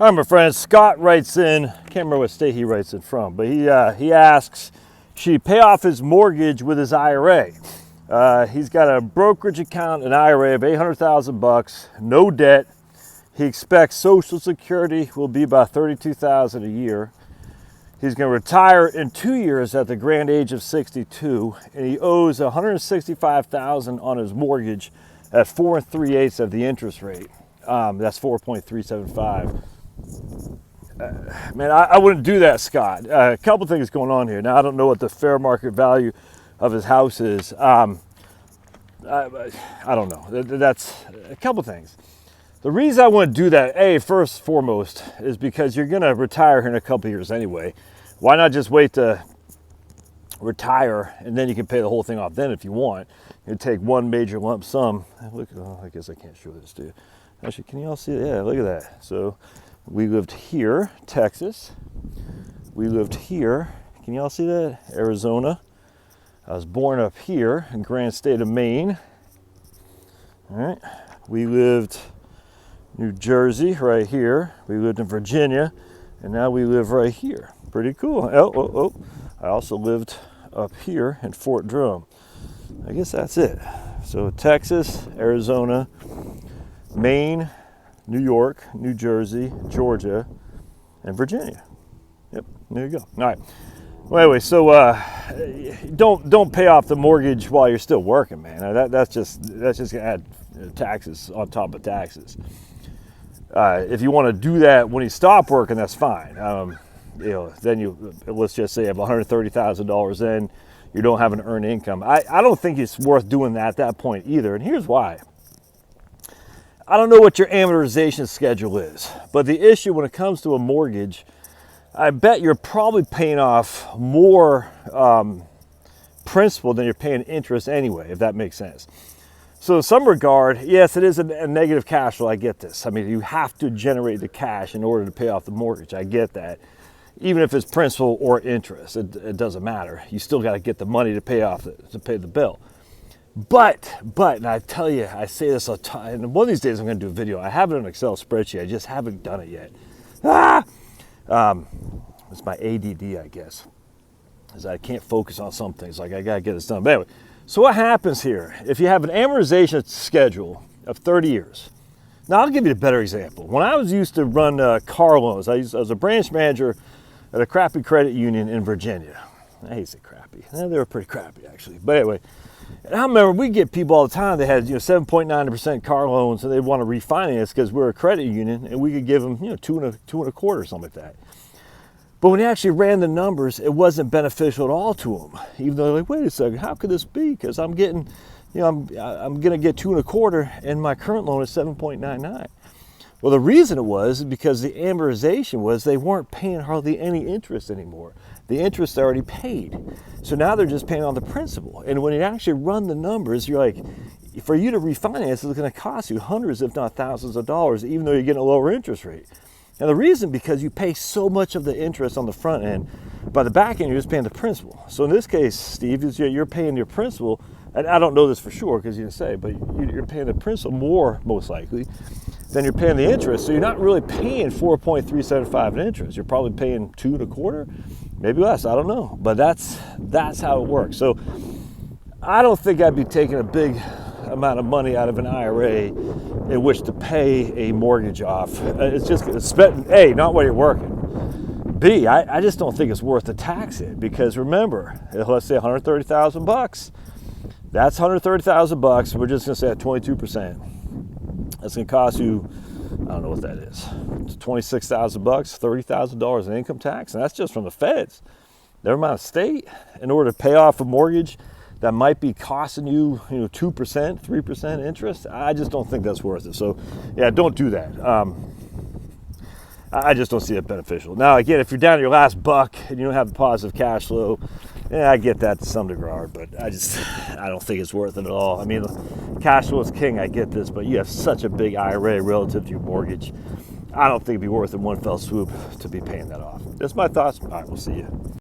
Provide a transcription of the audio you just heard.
All right, my friend, Scott writes in, I can't remember what state he writes it from, but he asks, should he pay off his mortgage with his IRA? He's got a brokerage account, an IRA of $800,000, no debt. He expects Social Security will be about $32,000 a year. He's going to retire in 2 years at the grand age of 62, and he owes $165,000 on his mortgage at 4 3/8 of the interest rate. That's 4.375. Man, I wouldn't do that, Scott. A couple things going on here. Now, I don't know what the fair market value of his house is. I don't know. That's a couple things. The reason I wouldn't do that, first and foremost, is because you're going to retire here in a couple years anyway. Why not just wait to retire and then you can pay the whole thing off then if you want? You take one major lump sum. Look, I guess I can't show this to you. Actually, can you all see it? Yeah, look at that. So we lived here, Texas. We lived here. Can you all see that? Arizona. I was born up here in Grand State of Maine. All right. We lived New Jersey right here. We lived in Virginia, and now we live right here. Pretty cool. Oh. I also lived up here in Fort Drum. I guess that's it. So Texas, Arizona, Maine, New York, New Jersey, Georgia, and Virginia. Yep, there you go. All right. Well, anyway, so don't pay off the mortgage while you're still working, man. That's just gonna add taxes on top of taxes. If you want to do that when you stop working, that's fine. Then let's just say you have $130,000 in, you don't have an earned income. I don't think it's worth doing that at that point either, and here's why. I don't know what your amortization schedule is, but the issue when it comes to a mortgage, I bet you're probably paying off more principal than you're paying interest anyway, if that makes sense. So in some regard, yes, it is a negative cash flow. I get this. I mean, you have to generate the cash in order to pay off the mortgage. I get that. Even if it's principal or interest, it doesn't matter. You still got to get the money to pay the bill. But, and I tell you, I say this all the time, and one of these days I'm going to do a video. I have it in an Excel spreadsheet. I just haven't done it yet. It's my ADD, I guess, is I can't focus on some things. Like, I got to get this done. But anyway, so what happens here? If you have an amortization schedule of 30 years, now I'll give you a better example. When I was used to run car loans, I was a branch manager at a crappy credit union in Virginia. I hate to say crappy. They were pretty crappy, actually. But anyway, and I remember we get people all the time that had 7.9% car loans, and they want to refinance because we're a credit union, and we could give them 2.25, something like that. But when they actually ran the numbers, it wasn't beneficial at all to them. Even though they're like, wait a second, how could this be? Because I'm getting, I'm going to get 2.25, and my current loan is 7.99. Well, the reason it was because the amortization was they weren't paying hardly any interest anymore. The interest already paid. So now they're just paying on the principal. And when you actually run the numbers, you're like, for you to refinance, it's going to cost you hundreds, if not thousands of dollars, even though you're getting a lower interest rate. And the reason, because you pay so much of the interest on the front end, by the back end, you're just paying the principal. So in this case, Steve, you're paying your principal, and I don't know this for sure because you didn't say, but you're paying the principal more, most likely, than you're paying the interest. So you're not really paying 4.375 in interest. You're probably paying 2.25, maybe less. I don't know. But that's how it works. So I don't think I'd be taking a big amount of money out of an IRA in which to pay a mortgage off. It's just A, not while you're working. B, I just don't think it's worth to tax it, because remember, let's say $130,000. That's $130,000. We're just going to say at 22%. That's going to cost you, I don't know what that is, $26,000, $30,000 in income tax, and that's just from the feds. Never mind the state. In order to pay off a mortgage that might be costing you, 2%, 3% interest, I just don't think that's worth it. So, yeah, don't do that. I just don't see it beneficial. Now, again, if you're down to your last buck and you don't have the positive cash flow, yeah, I get that to some regard, but I don't think it's worth it at all. I mean, cash flow is king, I get this, but you have such a big IRA relative to your mortgage. I don't think it'd be worth it in one fell swoop to be paying that off. That's my thoughts. All right, we'll see you.